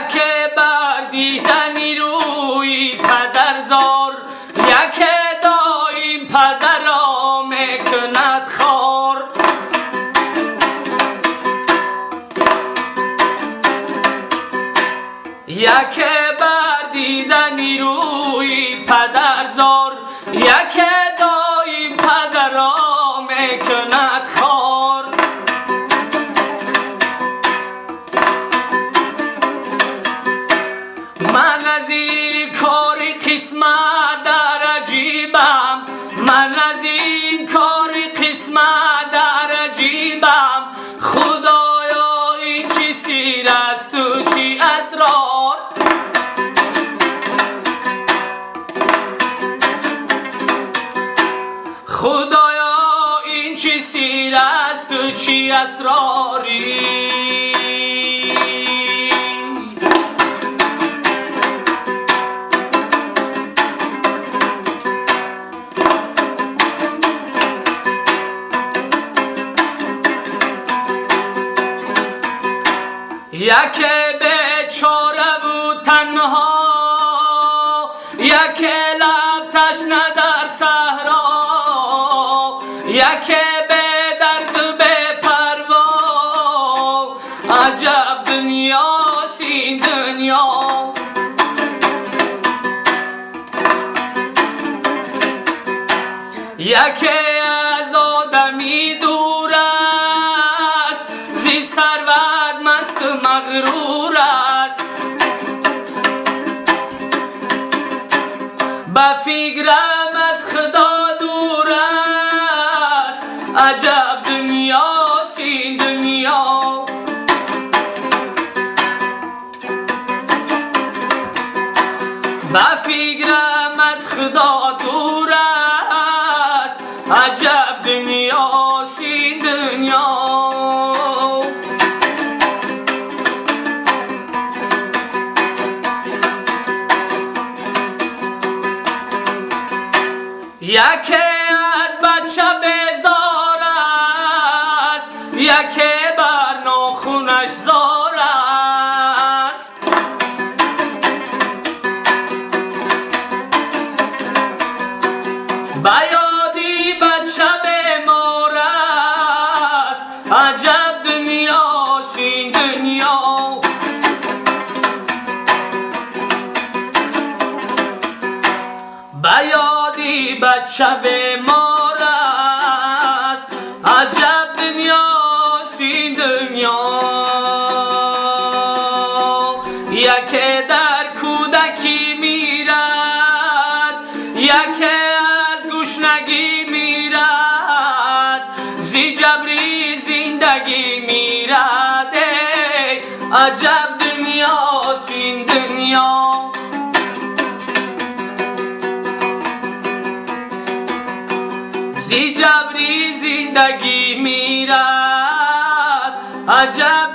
یکی بر دیدنی روی پدرزار، یکی دایم پدر را میکند خوار. یکی بر دیدنی روی پدرزار، یکی دایم پدر را میکند خوار. من از این کار قسمت در عجیبم، من از این کار قسمت در عجیبم. خدایا این چی سیر است و چی اسرار. خدایا این چی سیر است و چی اسراری. یکی بیچاره بود تنها، یکی لب تشنه در صحرا، یکی بی درد و بی پروا. عجب دنیاست این دنیا. یکی از آدمی دور است، زی ثروت مست و مغرور است. به فکرم از خدا دور است. عجب دنیاست این دنیا. به فکرم از خدا دور است. عجب دنیاست این دنیا. یکی از بچه بیزار است، یکی بر ناخونش زار است. به یادی بچه بیمار است. عجب دنیاست این دنیا. به یادی بچه بیمار است. عجب دنیاست این دنیا. یکی در کودکی میرد، یکی از گشنگی میرد. زی جبری زندگی میرد. عجب دنیاست این دنیا. زی جبری زندگی میرد. عجب